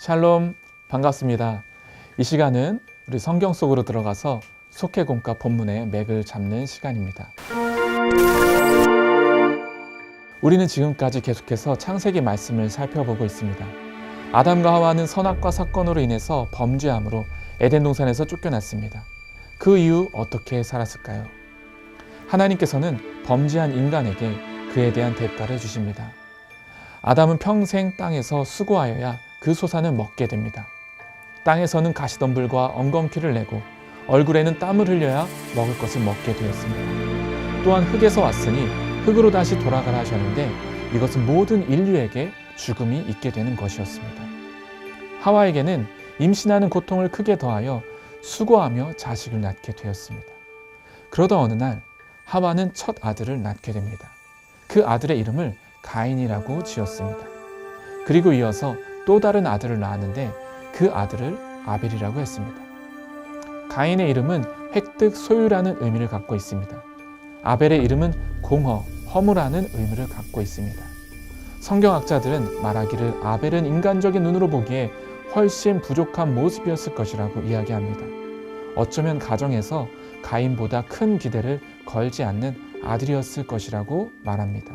샬롬, 반갑습니다. 이 시간은 우리 성경 속으로 들어가서 속회공과 본문의 맥을 잡는 시간입니다. 우리는 지금까지 계속해서 창세기 말씀을 살펴보고 있습니다. 아담과 하와는 선악과 사건으로 인해서 범죄함으로 에덴 동산에서 쫓겨났습니다. 그 이후 어떻게 살았을까요? 하나님께서는 범죄한 인간에게 그에 대한 대가를 주십니다. 아담은 평생 땅에서 수고하여야 그 소산을 먹게 됩니다. 땅에서는 가시덤불과 엉겅퀴를 내고 얼굴에는 땀을 흘려야 먹을 것을 먹게 되었습니다. 또한 흙에서 왔으니 흙으로 다시 돌아가라 하셨는데 이것은 모든 인류에게 죽음이 있게 되는 것이었습니다. 하와에게는 임신하는 고통을 크게 더하여 수고하며 자식을 낳게 되었습니다. 그러다 어느 날 하와는 첫 아들을 낳게 됩니다. 그 아들의 이름을 가인이라고 지었습니다. 그리고 이어서 또 다른 아들을 낳았는데 그 아들을 아벨이라고 했습니다. 가인의 이름은 획득, 소유라는 의미를 갖고 있습니다. 아벨의 이름은 공허, 허무라는 의미를 갖고 있습니다. 성경학자들은 말하기를 아벨은 인간적인 눈으로 보기에 훨씬 부족한 모습이었을 것이라고 이야기합니다. 어쩌면 가정에서 가인보다 큰 기대를 걸지 않는 아들이었을 것이라고 말합니다.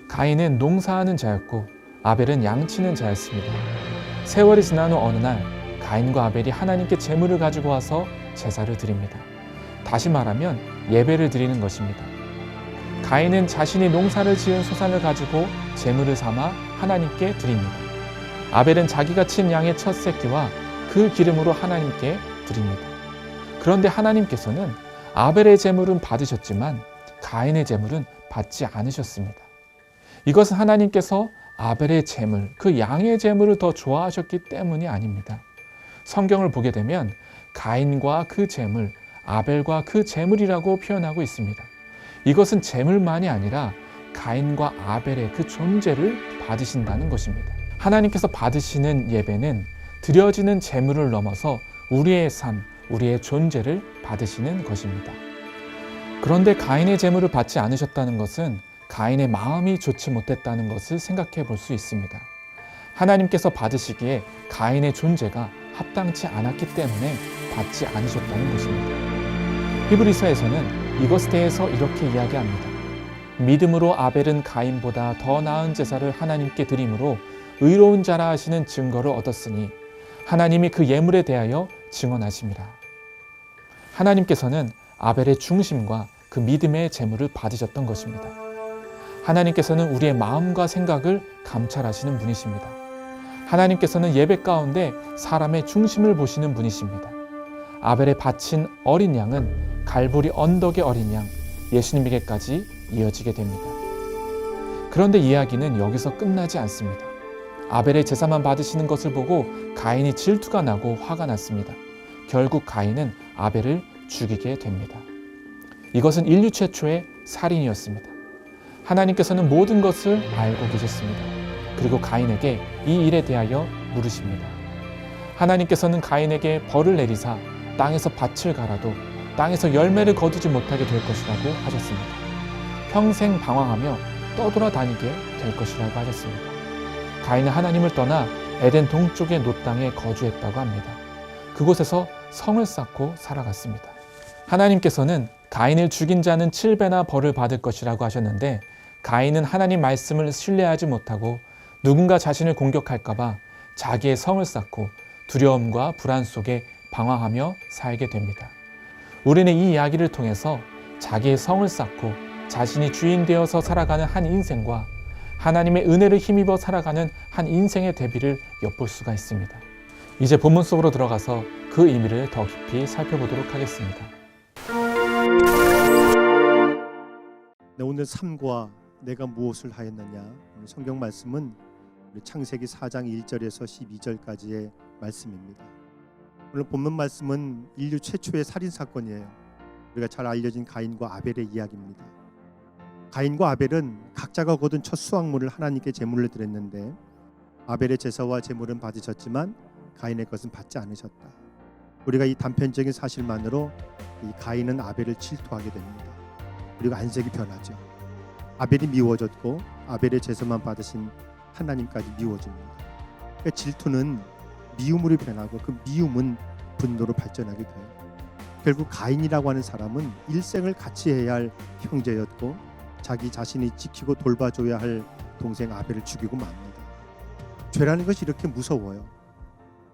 가인은 농사하는 자였고 아벨은 양치는 자였습니다. 세월이 지난 후 어느 날 가인과 아벨이 하나님께 제물을 가지고 와서 제사를 드립니다. 다시 말하면 예배를 드리는 것입니다. 가인은 자신이 농사를 지은 소산을 가지고 제물을 삼아 하나님께 드립니다. 아벨은 자기가 친 양의 첫 새끼와 그 기름으로 하나님께 드립니다. 그런데 하나님께서는 아벨의 제물은 받으셨지만 가인의 제물은 받지 않으셨습니다. 이것은 하나님께서 아벨의 제물, 그 양의 제물을 더 좋아하셨기 때문이 아닙니다. 성경을 보게 되면 가인과 그 제물, 아벨과 그 제물이라고 표현하고 있습니다. 이것은 제물만이 아니라 가인과 아벨의 그 존재를 받으신다는 것입니다. 하나님께서 받으시는 예배는 드려지는 제물을 넘어서 우리의 삶, 우리의 존재를 받으시는 것입니다. 그런데 가인의 제물을 받지 않으셨다는 것은 가인의 마음이 좋지 못했다는 것을 생각해 볼 수 있습니다. 하나님께서 받으시기에 가인의 존재가 합당치 않았기 때문에 받지 않으셨다는 것입니다. 히브리서에서는 이것에 대해서 이렇게 이야기합니다. 믿음으로 아벨은 가인보다 더 나은 제사를 하나님께 드림으로 의로운 자라 하시는 증거를 얻었으니 하나님이 그 예물에 대하여 증언하심이라. 하나님께서는 아벨의 중심과 그 믿음의 제물을 받으셨던 것입니다. 하나님께서는 우리의 마음과 생각을 감찰하시는 분이십니다. 하나님께서는 예배 가운데 사람의 중심을 보시는 분이십니다. 아벨의 바친 어린 양은 갈보리 언덕의 어린 양, 예수님에게까지 이어지게 됩니다. 그런데 이야기는 여기서 끝나지 않습니다. 아벨의 제사만 받으시는 것을 보고 가인이 질투가 나고 화가 났습니다. 결국 가인은 아벨을 죽이게 됩니다. 이것은 인류 최초의 살인이었습니다. 하나님께서는 모든 것을 알고 계셨습니다. 그리고 가인에게 이 일에 대하여 물으십니다. 하나님께서는 가인에게 벌을 내리사 땅에서 밭을 갈아도 땅에서 열매를 거두지 못하게 될 것이라고 하셨습니다. 평생 방황하며 떠돌아다니게 될 것이라고 하셨습니다. 가인은 하나님을 떠나 에덴 동쪽의 노땅에 거주했다고 합니다. 그곳에서 성을 쌓고 살아갔습니다. 하나님께서는 가인을 죽인 자는 7배나 벌을 받을 것이라고 하셨는데 가인은 하나님 말씀을 신뢰하지 못하고 누군가 자신을 공격할까 봐 자기의 성을 쌓고 두려움과 불안 속에 방황하며 살게 됩니다. 우리는 이 이야기를 통해서 자기의 성을 쌓고 자신이 주인 되어서 살아가는 한 인생과 하나님의 은혜를 힘입어 살아가는 한 인생의 대비를 엿볼 수가 있습니다. 이제 본문 속으로 들어가서 그 의미를 더 깊이 살펴보도록 하겠습니다. 오늘 삶과 내가 무엇을 하였느냐. 오늘 성경 말씀은 우리 창세기 4장 1절에서 12절까지의 말씀입니다. 오늘 본문 말씀은 인류 최초의 살인 사건이에요. 우리가 잘 알려진 가인과 아벨의 이야기입니다. 가인과 아벨은 각자가 거둔 첫 수확물을 하나님께 제물로 드렸는데 아벨의 제사와 제물은 받으셨지만 가인의 것은 받지 않으셨다. 우리가 이 단편적인 사실만으로 이 가인은 아벨을 질투하게 됩니다. 그리고 안색이 변하죠. 아벨이 미워졌고 아벨의 제사만 받으신 하나님까지 미워집니다. 그러니까 질투는 미움으로 변하고 그 미움은 분노로 발전하게 돼요. 결국 가인이라고 하는 사람은 일생을 같이 해야 할 형제였고 자기 자신이 지키고 돌봐줘야 할 동생 아벨을 죽이고 맙니다. 죄라는 것이 이렇게 무서워요.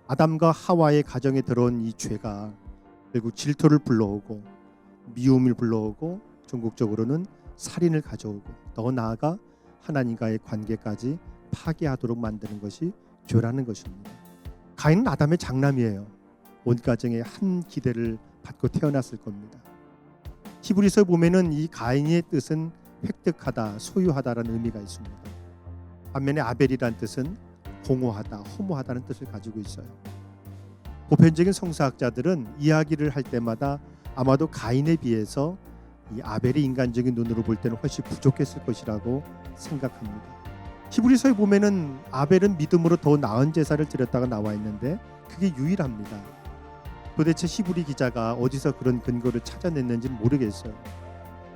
아담과 하와의 가정에 들어온 이 죄가 결국 질투를 불러오고 미움을 불러오고 궁극적으로는 살인을 가져오고 더 나아가 하나님과의 관계까지 파괴하도록 만드는 것이 죄라는 것입니다. 가인은 아담의 장남이에요. 온 가정에 한 기대를 받고 태어났을 겁니다. 히브리서에 보면은 이 가인의 뜻은 획득하다, 소유하다라는 의미가 있습니다. 반면에 아벨이라는 뜻은 공허하다, 허무하다는 뜻을 가지고 있어요. 보편적인 성서학자들은 이야기를 할 때마다 아마도 가인에 비해서 이 아벨의 인간적인 눈으로 볼 때는 훨씬 부족했을 것이라고 생각합니다. 히브리서에 보면은 아벨은 믿음으로 더 나은 제사를 드렸다가 나와 있는데 그게 유일합니다. 도대체 히브리 기자가 어디서 그런 근거를 찾아냈는지는 모르겠어요.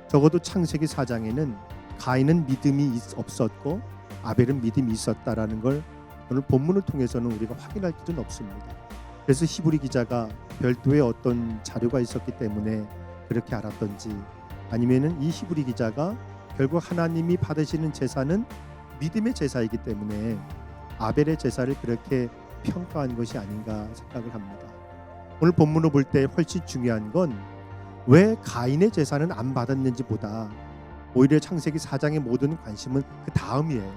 적어도 창세기 4장에는 가인은 믿음이 없었고 아벨은 믿음이 있었다라는 걸 오늘 본문을 통해서는 우리가 확인할 길은 없습니다. 그래서 히브리 기자가 별도의 어떤 자료가 있었기 때문에 그렇게 알았던지 아니면은 이 히브리 기자가 결국 하나님이 받으시는 제사는 믿음의 제사이기 때문에 아벨의 제사를 그렇게 평가한 것이 아닌가 생각을 합니다. 오늘 본문을 볼 때 훨씬 중요한 건 왜 가인의 제사는 안 받았는지보다 오히려 창세기 4장의 모든 관심은 그 다음이에요.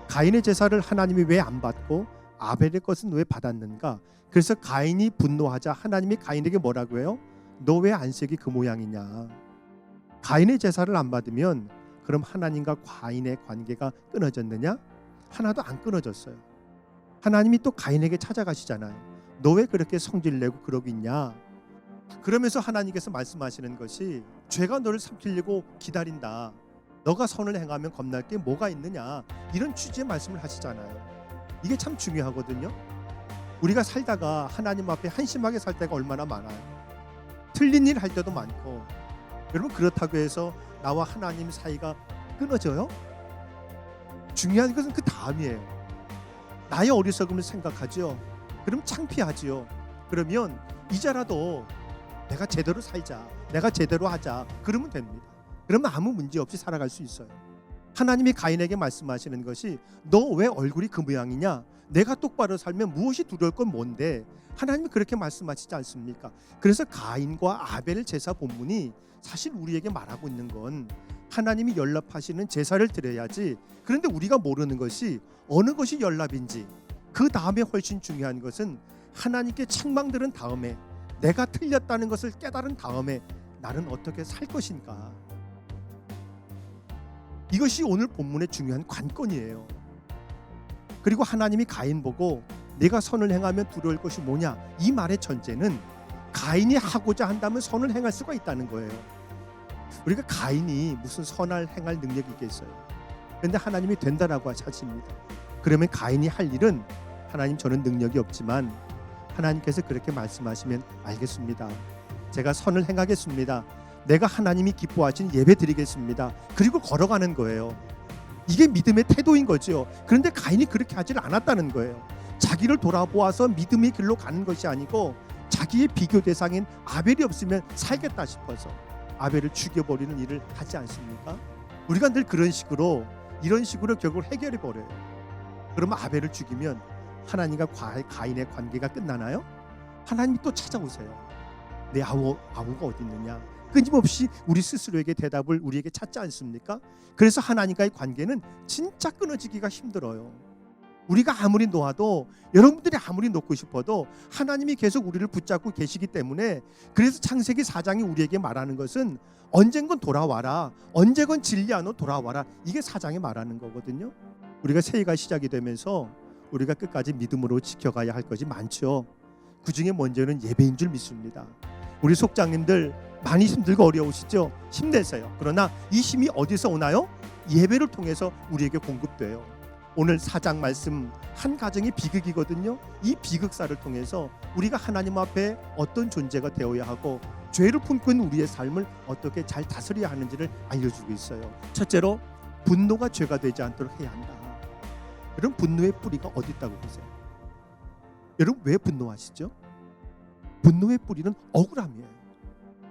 가인의 제사를 하나님이 왜 안 받고 아벨의 것은 왜 받았는가? 그래서 가인이 분노하자 하나님이 가인에게 뭐라고 해요? 너 왜 안색이 그 모양이냐? 가인의 제사를 안 받으면 그럼 하나님과 가인의 관계가 끊어졌느냐? 하나도 안 끊어졌어요. 하나님이 또 가인에게 찾아가시잖아요. 너 왜 그렇게 성질내고 그러고 있냐? 그러면서 하나님께서 말씀하시는 것이 죄가 너를 삼키려고 기다린다. 너가 선을 행하면 겁날 게 뭐가 있느냐? 이런 취지의 말씀을 하시잖아요. 이게 참 중요하거든요. 우리가 살다가 하나님 앞에 한심하게 살 때가 얼마나 많아요. 틀린 일 할 때도 많고. 여러분 그렇다고 해서 나와 하나님 사이가 끊어져요? 중요한 것은 그 다음이에요. 나의 어리석음을 생각하죠. 그럼 창피하지요. 그러면 이제라도 내가 제대로 살자, 내가 제대로 하자, 그러면 됩니다. 그러면 아무 문제 없이 살아갈 수 있어요. 하나님이 가인에게 말씀하시는 것이 너 왜 얼굴이 그 모양이냐? 내가 똑바로 살면 무엇이 두려울 건 뭔데? 하나님이 그렇게 말씀하시지 않습니까? 그래서 가인과 아벨 제사 본문이 사실 우리에게 말하고 있는 건 하나님이 연락하시는 제사를 드려야지. 그런데 우리가 모르는 것이 어느 것이 연락인지, 그 다음에 훨씬 중요한 것은 하나님께 책망 들은 다음에 내가 틀렸다는 것을 깨달은 다음에 나는 어떻게 살 것인가. 이것이 오늘 본문의 중요한 관건이에요. 그리고 하나님이 가인 보고 내가 선을 행하면 두려울 것이 뭐냐, 이 말의 전제는 가인이 하고자 한다면 선을 행할 수가 있다는 거예요. 우리가 가인이 무슨 선을 행할 능력이 있겠어요? 그런데 하나님이 된다라고 하십니다. 그러면 가인이 할 일은 하나님 저는 능력이 없지만 하나님께서 그렇게 말씀하시면 알겠습니다. 제가 선을 행하겠습니다. 내가 하나님이 기뻐하신 예배 드리겠습니다. 그리고 걸어가는 거예요. 이게 믿음의 태도인 거죠. 그런데 가인이 그렇게 하질 않았다는 거예요. 자기를 돌아보아서 믿음의 길로 가는 것이 아니고 자기의 비교 대상인 아벨이 없으면 살겠다 싶어서 아벨을 죽여버리는 일을 하지 않습니까? 우리가 늘 그런 식으로 이런 식으로 결국 해결해 버려요. 그러면 아벨을 죽이면 하나님과 가인의 관계가 끝나나요? 하나님이 또 찾아오세요. 내 아우가 어디 있느냐? 끊임없이 우리 스스로에게 대답을 우리에게 찾지 않습니까? 그래서 하나님과의 관계는 진짜 끊어지기가 힘들어요. 우리가 아무리 놓아도, 여러분들이 아무리 놓고 싶어도 하나님이 계속 우리를 붙잡고 계시기 때문에, 그래서 창세기 4장이 우리에게 말하는 것은 언젠건 돌아와라, 언제건 진리하노 돌아와라, 이게 4장에 말하는 거거든요. 우리가 새해가 시작이 되면서 우리가 끝까지 믿음으로 지켜가야 할 것이 많죠. 그 중에 먼저는 예배인 줄 믿습니다. 우리 속장님들 많이 힘들고 어려우시죠? 힘내세요. 그러나 이 힘이 어디서 오나요? 예배를 통해서 우리에게 공급돼요. 오늘 4장 말씀 한 가정의 비극이거든요. 이 비극사를 통해서 우리가 하나님 앞에 어떤 존재가 되어야 하고 죄를 품고 있는 우리의 삶을 어떻게 잘 다스려야 하는지를 알려주고 있어요. 첫째로 분노가 죄가 되지 않도록 해야 한다. 그럼 분노의 뿌리가 어디 있다고 보세요? 여러분 왜 분노하시죠? 분노의 뿌리는 억울함이에요.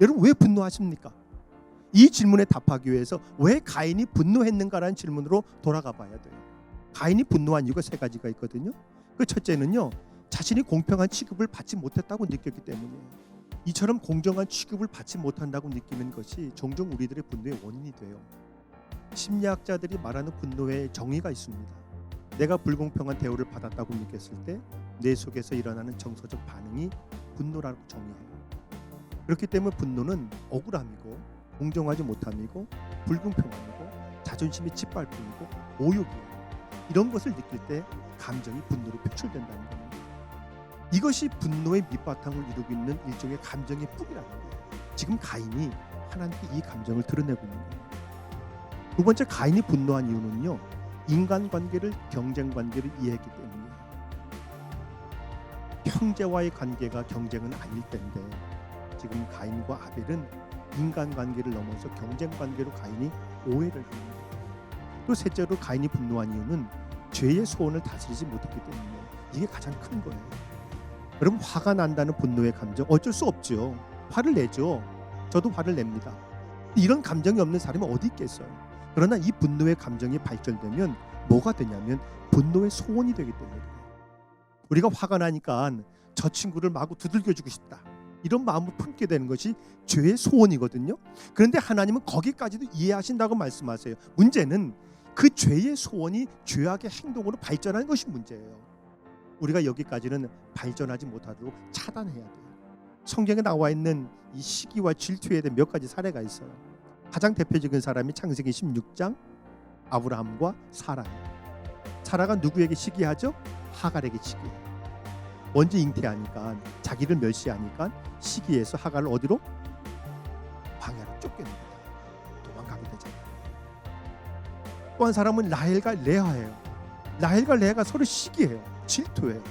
여러분 왜 분노하십니까? 이 질문에 답하기 위해서 왜 가인이 분노했는가라는 질문으로 돌아가 봐야 돼요. 가인이 분노한 이유가 세 가지가 있거든요. 그 첫째는요, 자신이 공평한 취급을 받지 못했다고 느꼈기 때문이에요. 이처럼 공정한 취급을 받지 못한다고 느끼는 것이 종종 우리들의 분노의 원인이 돼요. 심리학자들이 말하는 분노에 정의가 있습니다. 내가 불공평한 대우를 받았다고 느꼈을 때 내 속에서 일어나는 정서적 반응이 분노라고 정의해요. 그렇기 때문에 분노는 억울함이고 공정하지 못함이고 불공평함이고 자존심이 짓밟힘이고 모욕이에요. 이런 것을 느낄 때 감정이 분노로 표출된다는 겁니다. 이것이 분노의 밑바탕을 이루고 있는 일종의 감정의 뿌리라는 거예요. 지금 가인이 하나님께 이 감정을 드러내고 있는 거예요. 두 번째, 가인이 분노한 이유는요, 인간관계를 경쟁관계로 이해했기 때문이에요. 형제와의 관계가 경쟁은 아닐 텐데 지금 가인과 아벨은 인간관계를 넘어서 경쟁관계로 가인이 오해를 합니다. 또 셋째로 가인이 분노한 이유는 죄의 소원을 다스리지 못했기 때문에 이게 가장 큰 거예요. 여러분, 화가 난다는 분노의 감정 어쩔 수 없죠. 화를 내죠. 저도 화를 냅니다. 이런 감정이 없는 사람이 어디 있겠어요. 그러나 이 분노의 감정이 발전되면 뭐가 되냐면 분노의 소원이 되기 때문에 그래요. 우리가 화가 나니까 저 친구를 마구 두들겨주고 싶다, 이런 마음을 품게 되는 것이 죄의 소원이거든요. 그런데 하나님은 거기까지도 이해하신다고 말씀하세요. 문제는 그 죄의 소원이 죄악의 행동으로 발전하는 것이 문제예요. 우리가 여기까지는 발전하지 못하도록 차단해야 돼요. 성경에 나와 있는 이 시기와 질투에 대한 몇 가지 사례가 있어요. 가장 대표적인 사람이 창세기 16장 아브라함과 사라예요. 사라가 누구에게 시기하죠? 하갈에게 시기해요. 먼저 잉태하니까, 자기를 멸시하니까 시기해서 하갈을 어디로? 광야로 쫓겨냅니다. 도망가게 되잖아요. 또 한 사람은 라헬과 레아예요. 라헬과 레아가 서로 시기해요. 질투해요.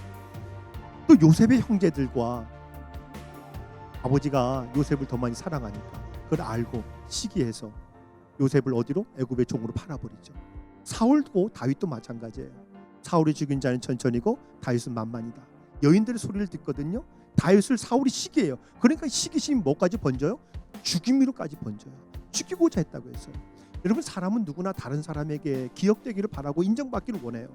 또 요셉의 형제들과 아버지가 요셉을 더 많이 사랑하니까 그걸 알고 시기해서 요셉을 어디로? 애굽의 종으로 팔아버리죠. 사울도 다윗도 마찬가지예요. 사울이 죽인 자는 천천히고 다윗은 만만이다. 여인들의 소리를 듣거든요. 다윗을 사울이 시기해요. 그러니까 시기심이 뭐까지 번져요? 죽임으로까지 번져요. 죽이고자 했다고 했어요. 여러분, 사람은 누구나 다른 사람에게 기억되기를 바라고 인정받기를 원해요.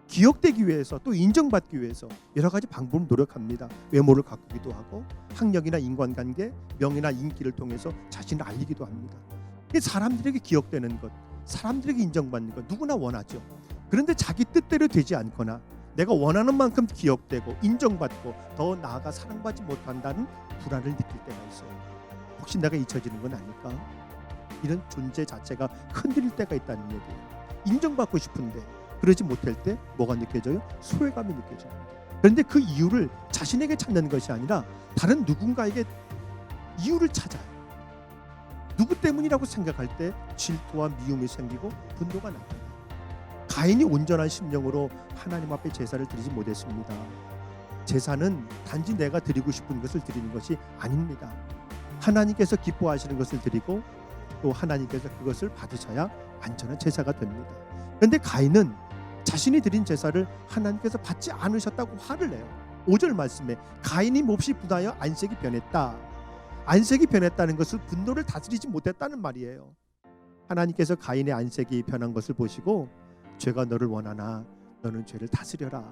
기억되기 위해서, 또 인정받기 위해서 여러 가지 방법을 노력합니다. 외모를 가꾸기도 하고 학력이나 인간관계, 명예나 인기를 통해서 자신을 알리기도 합니다. 사람들에게 기억되는 것, 사람들에게 인정받는 것 누구나 원하죠. 그런데 자기 뜻대로 되지 않거나 내가 원하는 만큼 기억되고 인정받고 더 나아가 사랑받지 못한다는 불안을 느낄 때가 있어요. 혹시 내가 잊혀지는 건 아닐까? 이런 존재 자체가 흔들릴 때가 있다는 얘기예요. 인정받고 싶은데 그러지 못할 때 뭐가 느껴져요? 소외감이 느껴져요. 그런데 그 이유를 자신에게 찾는 것이 아니라 다른 누군가에게 이유를 찾아요. 누구 때문이라고 생각할 때 질투와 미움이 생기고 분노가 나타나요. 가인이 온전한 심령으로 하나님 앞에 제사를 드리지 못했습니다. 제사는 단지 내가 드리고 싶은 것을 드리는 것이 아닙니다. 하나님께서 기뻐하시는 것을 드리고 또 하나님께서 그것을 받으셔야 완전한 제사가 됩니다. 그런데 가인은 자신이 드린 제사를 하나님께서 받지 않으셨다고 화를 내요. 5절 말씀에 가인이 몹시 분하여 안색이 변했다. 안색이 변했다는 것은 분노를 다스리지 못했다는 말이에요. 하나님께서 가인의 안색이 변한 것을 보시고 죄가 너를 원하나 너는 죄를 다스려라,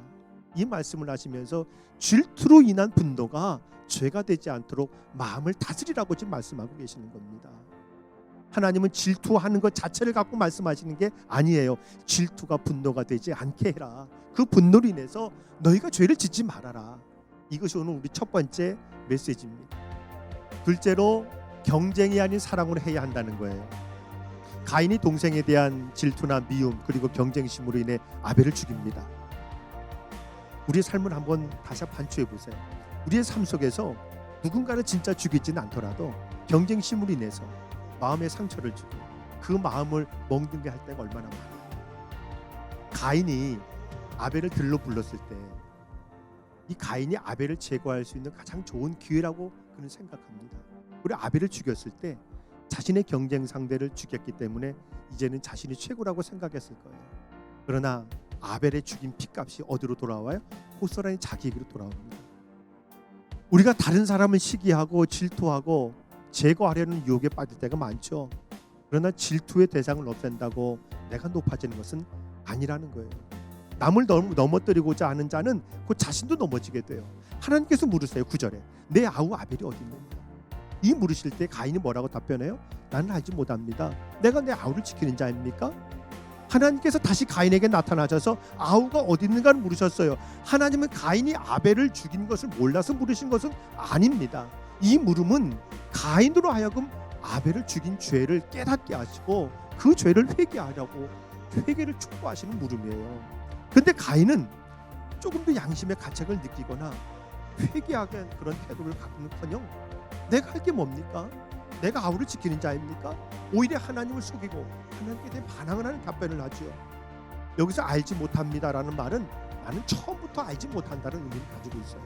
이 말씀을 하시면서 질투로 인한 분노가 죄가 되지 않도록 마음을 다스리라고 지금 말씀하고 계시는 겁니다. 하나님은 질투하는 것 자체를 갖고 말씀하시는 게 아니에요. 질투가 분노가 되지 않게 해라. 그 분노로 인해서 너희가 죄를 짓지 말아라. 이것이 오늘 우리 첫 번째 메시지입니다. 둘째로, 경쟁이 아닌 사랑으로 해야 한다는 거예요. 가인이 동생에 대한 질투나 미움 그리고 경쟁심으로 인해 아벨을 죽입니다. 우리의 삶을 한번 다시 반추해 보세요. 우리의 삶 속에서 누군가를 진짜 죽이지는 않더라도 경쟁심으로 인해서 마음의 상처를 주고 그 마음을 멍들게 할 때가 얼마나 많아요. 가인이 아벨을 들러 불렀을 때 이 가인이 아벨을 제거할 수 있는 가장 좋은 기회라고 그는 생각합니다. 그리고 아벨을 죽였을 때 자신의 경쟁 상대를 죽였기 때문에 이제는 자신이 최고라고 생각했을 거예요. 그러나 아벨의 죽인 피값이 어디로 돌아와요? 고스란히 자기에게로 돌아옵니다. 우리가 다른 사람을 시기하고 질투하고 제거하려는 유혹에 빠질 때가 많죠. 그러나 질투의 대상을 없앤다고 내가 높아지는 것은 아니라는 거예요. 남을 넘어뜨리고자 하는 자는 그 자신도 넘어지게 돼요. 하나님께서 물으세요. 9절에 내 아우 아벨이 어디 있느냐. 이 물으실 때 가인이 뭐라고 답변해요? 나는 알지 못합니다. 내가 내 아우를 지키는 자입니까? 하나님께서 다시 가인에게 나타나셔서 아우가 어디 있는가를 물으셨어요. 하나님은 가인이 아벨을 죽인 것을 몰라서 물으신 것은 아닙니다. 이 물음은 가인으로 하여금 아벨을 죽인 죄를 깨닫게 하시고 그 죄를 회개하려고 회개를 촉구하시는 물음이에요. 근데 가인은 조금 더 양심의 가책을 느끼거나 회개하게 그런 태도를 갖고는커녕 내가 할 게 뭡니까? 내가 아우를 지키는 자입니까? 오히려 하나님을 속이고 하나님께 대해 반항을 하는 답변을 하죠. 여기서 알지 못합니다라는 말은 나는 처음부터 알지 못한다는 의미를 가지고 있어요.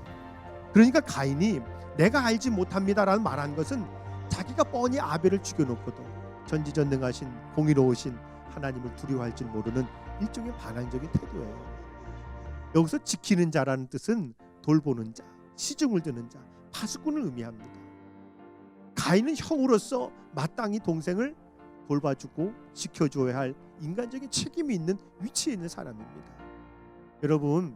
그러니까 가인이 내가 알지 못합니다라는 말한 것은 자기가 뻔히 아벨을 죽여놓고도 전지전능하신 공의로우신 하나님을 두려워할 줄 모르는 일종의 반항적인 태도예요. 여기서 지키는 자라는 뜻은 돌보는 자, 시중을 드는 자, 파수꾼을 의미합니다. 가인은 형으로서 마땅히 동생을 돌봐주고 지켜줘야 할 인간적인 책임이 있는 위치에 있는 사람입니다. 여러분,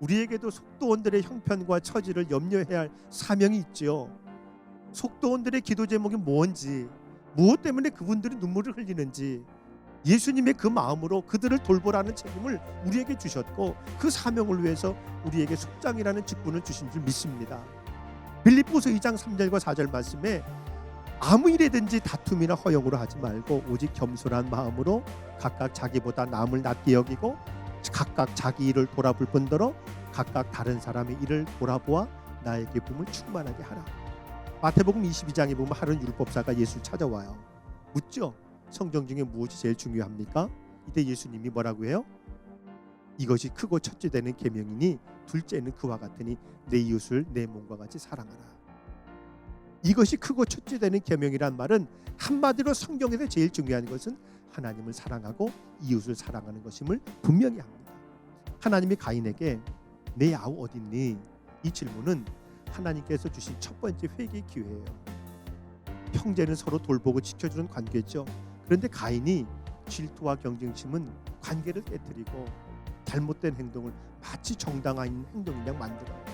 우리에게도 속도원들의 형편과 처지를 염려해야 할 사명이 있죠. 속도원들의 기도 제목이 뭔지, 무엇 때문에 그분들이 눈물을 흘리는지 예수님의 그 마음으로 그들을 돌보라는 책임을 우리에게 주셨고 그 사명을 위해서 우리에게 속장이라는 직분을 주신 줄 믿습니다. 빌립보서 2장 3절과 4절 말씀에 아무 일에든지 다툼이나 허용으로 하지 말고 오직 겸손한 마음으로 각각 자기보다 남을 낮게 여기고 각각 자기 일을 돌아볼 뿐더러 각각 다른 사람의 일을 돌아보아 나의 기쁨을 충만하게 하라. 마태복음 22장에 보면 하는 율법사가 예수를 찾아와요. 묻죠. 성경 중에 무엇이 제일 중요합니까? 이때 예수님이 뭐라고 해요? 이것이 크고 첫째 되는 계명이니 둘째는 그와 같으니 내 이웃을 내 몸과 같이 사랑하라. 이것이 크고 첫째 되는 계명이란 말은 한마디로 성경에서 제일 중요한 것은 하나님을 사랑하고 이웃을 사랑하는 것임을 분명히 합니다. 하나님이 가인에게 내 아우 어디 있니? 이 질문은 하나님께서 주신 첫 번째 회개의 기회예요. 형제는 서로 돌보고 지켜주는 관계죠. 그런데 가인이 질투와 경쟁심은 관계를 깨뜨리고 잘못된 행동을 마치 정당한 행동인 양 만들어요.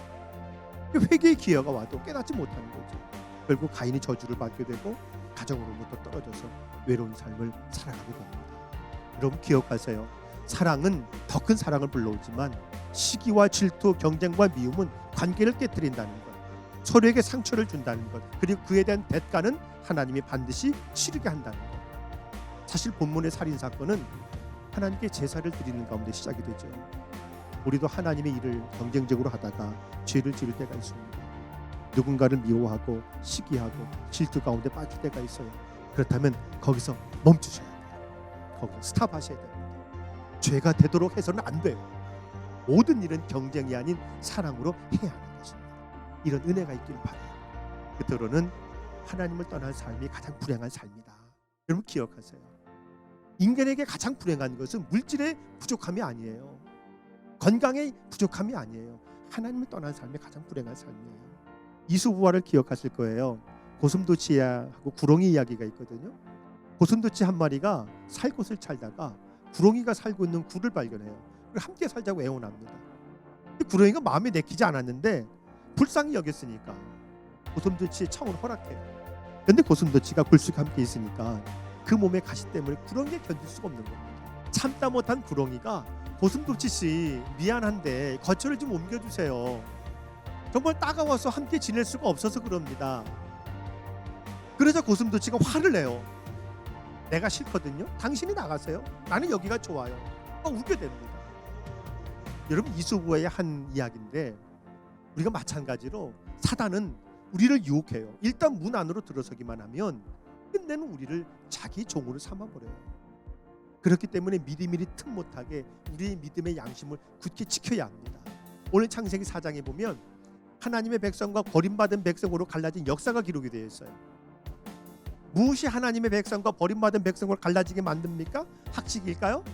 회개의 기회가 와도 깨닫지 못하는 거죠. 결국 가인이 저주를 받게 되고 가정으로부터 떨어져서 외로운 삶을 살아가게 됩니다. 여러분 기억하세요. 사랑은 더 큰 사랑을 불러오지만 시기와 질투, 경쟁과 미움은 관계를 깨뜨린다는 것, 서로에게 상처를 준다는 것, 그리고 그에 대한 대가는 하나님이 반드시 치르게 한다는 것. 사실 본문의 살인사건은 하나님께 제사를 드리는 가운데 시작이 되죠. 우리도 하나님의 일을 경쟁적으로 하다가 죄를 지을 때가 있습니다. 누군가를 미워하고 시기하고 질투 가운데 빠질 때가 있어요. 그렇다면 거기서 멈추셔야 돼요. 거기서 스탑하셔야 됩니다. 죄가 되도록 해서는 안 돼요. 모든 일은 경쟁이 아닌 사랑으로 해야 하는 것입니다. 이런 은혜가 있길 바라요. 끝으로는 하나님을 떠난 삶이 가장 불행한 삶이다. 여러분 기억하세요. 인간에게 가장 불행한 것은 물질의 부족함이 아니에요. 건강의 부족함이 아니에요. 하나님을 떠난 삶이 가장 불행한 삶이에요. 이수부화를 기억하실 거예요. 고슴도치하고 구렁이 이야기가 있거든요. 고슴도치 한 마리가 살 곳을 찾다가 구렁이가 살고 있는 굴을 발견해요. 함께 살자고 애원합니다. 구렁이가 마음에 내키지 않았는데 불쌍히 여겼으니까 고슴도치의 청을 허락해요. 그런데 고슴도치가 굴속에 함께 있으니까 그 몸의 가시 때문에 구렁이에 견딜 수가 없는 겁니다. 참다 못한 구렁이가 고슴도치 씨 미안한데 거처를 좀 옮겨주세요. 정말 따가워서 함께 지낼 수가 없어서 그럽니다. 그러자 고슴도치가 화를 내요. 내가 싫거든요. 당신이 나가세요. 나는 여기가 좋아요. 웃게 됩니다. 여러분 이수부의 한 이야기인데 우리가 마찬가지로 사단은 우리를 유혹해요. 일단 문 안으로 들어서기만 하면 끝내는 우리를 자기 종으로 삼아버려요. 그렇기 때문에 미리미리 틈 못하게 우리의 믿음의 양심을 굳게 지켜야 합니다. 오늘 창세기 4장에 보면 하나님의 백성과 버림받은 백성으로 갈라진 역사가 기록이 되어 있어요. 무엇이 하나님의 백성과 버림받은 백성을 갈라지게 만듭니까? 학식일까요?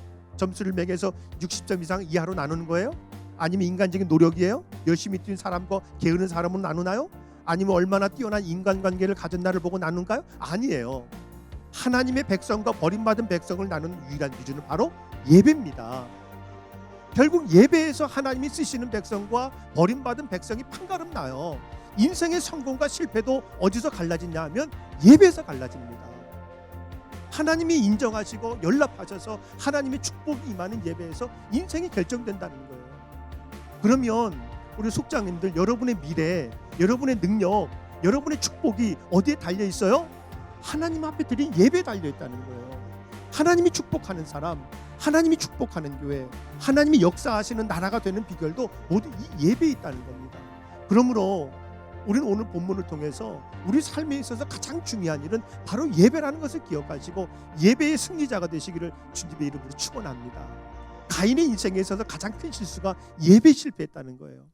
점수를 매겨서 60점 이상 이하로 나누는 거예요? 아니면 인간적인 노력이에요? 열심히 뛴 사람과 게으른 사람으로 나누나요? 아니면 얼마나 뛰어난 인간관계를 가졌나를 보고 나눈가요? 아니에요. 하나님의 백성과 버림받은 백성을 나누는 유일한 기준은 바로 예배입니다. 결국 예배에서 하나님이 쓰시는 백성과 버림받은 백성이 판가름 나요. 인생의 성공과 실패도 어디서 갈라지냐 하면 예배에서 갈라집니다. 하나님이 인정하시고 연락하셔서 하나님의 축복이 임하는 예배에서 인생이 결정된다는 거예요. 그러면 우리 속장님들, 여러분의 미래, 여러분의 능력, 여러분의 축복이 어디에 달려 있어요? 하나님 앞에 드린 예배에 달려 있다는 거예요. 하나님이 축복하는 사람, 하나님이 축복하는 교회, 하나님이 역사하시는 나라가 되는 비결도 모두 이 예배에 있다는 겁니다. 그러므로 우리는 오늘 본문을 통해서 우리 삶에 있어서 가장 중요한 일은 바로 예배라는 것을 기억하시고 예배의 승리자가 되시기를 주님의 이름으로 축원합니다. 가인의 인생에 있어서 가장 큰 실수가 예배에 실패했다는 거예요.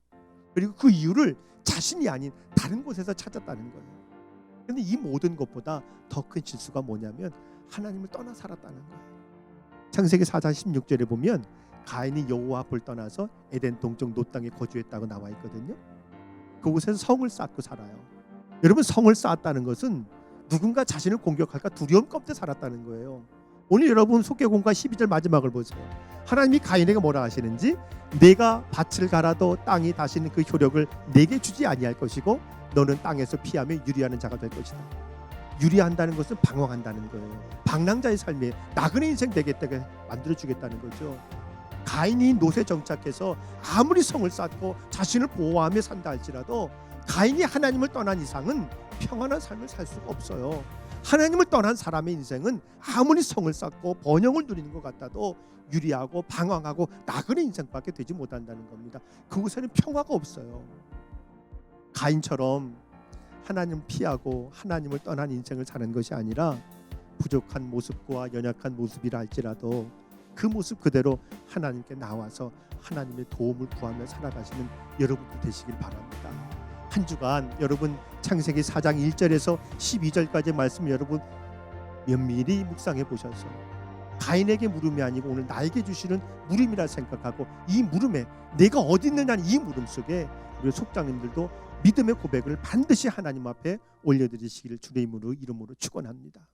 그리고 그 이유를 자신이 아닌 다른 곳에서 찾았다는 거예요. 그런데 이 모든 것보다 더 큰 실수가 뭐냐면 하나님을 떠나 살았다는 거예요. 창세기 4장 16절에 보면 가인이 여호와 앞을 떠나서 에덴 동쪽 노 땅에 거주했다고 나와 있거든요. 그곳에서 성을 쌓고 살아요. 여러분, 성을 쌓았다는 것은 누군가 자신을 공격할까 두려움 가운데 살았다는 거예요. 오늘 여러분 속계공과 12절 마지막을 보세요. 하나님이 가인에게 뭐라 하시는지, 내가 밭을 갈아도 땅이 다시는 그 효력을 내게 주지 아니할 것이고 너는 땅에서 피하며 유리하는 자가 될 것이다. 유리한다는 것은 방황한다는 거예요. 방랑자의 삶에 나그네 인생 되겠다고 만들어주겠다는 거죠. 가인이 놋에 정착해서 아무리 성을 쌓고 자신을 보호하며 산다 할지라도 가인이 하나님을 떠난 이상은 평안한 삶을 살 수가 없어요. 하나님을 떠난 사람의 인생은 아무리 성을 쌓고 번영을 누리는 것 같아도 유리하고 방황하고 나그네 인생밖에 되지 못한다는 겁니다. 그곳에는 평화가 없어요. 가인처럼 하나님을 피하고 하나님을 떠난 인생을 사는 것이 아니라 부족한 모습과 연약한 모습이라 할지라도 그 모습 그대로 하나님께 나와서 하나님의 도움을 구하며 살아가시는 여러분들 되시길 바랍니다. 한 주간 여러분 창세기 4장 1절에서 12절까지의 말씀 여러분 면밀히 묵상해 보셔서 가인에게 물음이 아니고 오늘 나에게 주시는 물음이라 생각하고 이 물음에 내가 어디 있느냐는 이 물음 속에 우리 속장님들도 믿음의 고백을 반드시 하나님 앞에 올려드리시기를 주의 이름으로 축원합니다.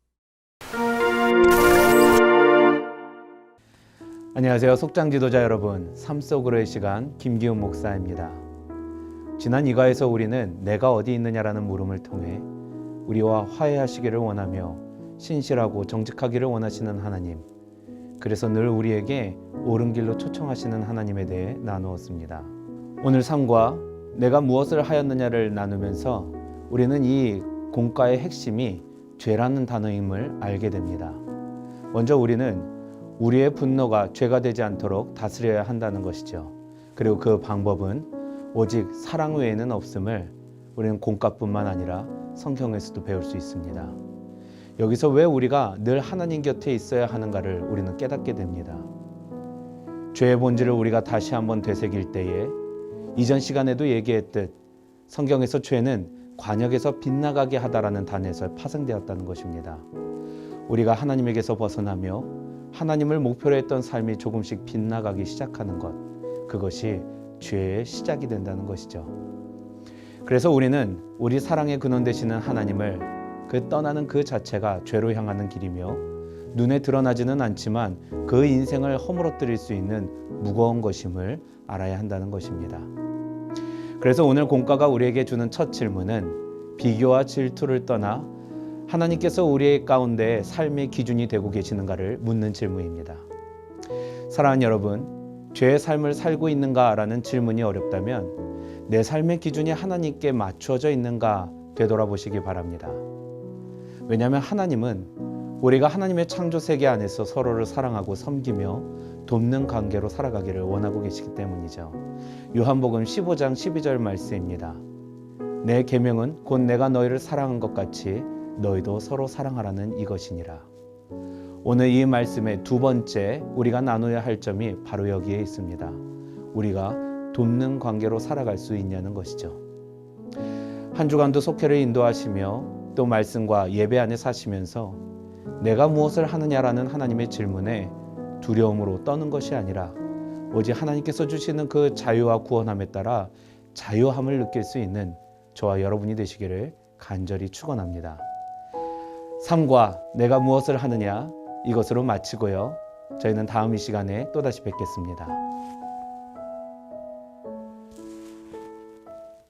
안녕하세요. 속장 지도자 여러분, 삶 속으로의 시간 김기훈 목사입니다. 지난 2과에서 우리는 내가 어디 있느냐라는 물음을 통해 우리와 화해하시기를 원하며 신실하고 정직하기를 원하시는 하나님, 그래서 늘 우리에게 옳은 길로 초청하시는 하나님에 대해 나누었습니다. 오늘 3과 내가 무엇을 하였느냐를 나누면서 우리는 이 공과의 핵심이 죄라는 단어임을 알게 됩니다. 먼저 우리는 우리의 분노가 죄가 되지 않도록 다스려야 한다는 것이죠. 그리고 그 방법은 오직 사랑 외에는 없음을 우리는 공과뿐만 아니라 성경에서도 배울 수 있습니다. 여기서 왜 우리가 늘 하나님 곁에 있어야 하는가를 우리는 깨닫게 됩니다. 죄의 본질을 우리가 다시 한번 되새길 때에 이전 시간에도 얘기했듯 성경에서 죄는 관역에서 빗나가게 하다라는 단에서 파생되었다는 것입니다. 우리가 하나님에게서 벗어나며 하나님을 목표로 했던 삶이 조금씩 빗나가기 시작하는 것, 그것이 죄의 시작이 된다는 것이죠. 그래서 우리는 우리 사랑의 근원 되시는 하나님을 그 떠나는 그 자체가 죄로 향하는 길이며 눈에 드러나지는 않지만 그 인생을 허물어뜨릴 수 있는 무거운 것임을 알아야 한다는 것입니다. 그래서 오늘 공과가 우리에게 주는 첫 질문은 비교와 질투를 떠나 하나님께서 우리 가운데 삶의 기준이 되고 계시는가를 묻는 질문입니다. 사랑하는 여러분, 죄의 삶을 살고 있는가라는 질문이 어렵다면 내 삶의 기준이 하나님께 맞추어져 있는가 되돌아보시기 바랍니다. 왜냐하면 하나님은 우리가 하나님의 창조 세계 안에서 서로를 사랑하고 섬기며 돕는 관계로 살아가기를 원하고 계시기 때문이죠. 요한복음 15장 12절 말씀입니다. 내 계명은 곧 내가 너희를 사랑한 것 같이 너희도 서로 사랑하라는 이것이니라. 오늘 이 말씀의 두 번째 우리가 나눠야 할 점이 바로 여기에 있습니다. 우리가 돕는 관계로 살아갈 수 있냐는 것이죠. 한 주간도 속회를 인도하시며 또 말씀과 예배 안에 사시면서 내가 무엇을 하느냐라는 하나님의 질문에 두려움으로 떠는 것이 아니라 오직 하나님께서 주시는 그 자유와 구원함에 따라 자유함을 느낄 수 있는 저와 여러분이 되시기를 간절히 축원합니다. 삶과 내가 무엇을 하느냐, 이것으로 마치고요. 저희는 다음 이 시간에 또다시 뵙겠습니다.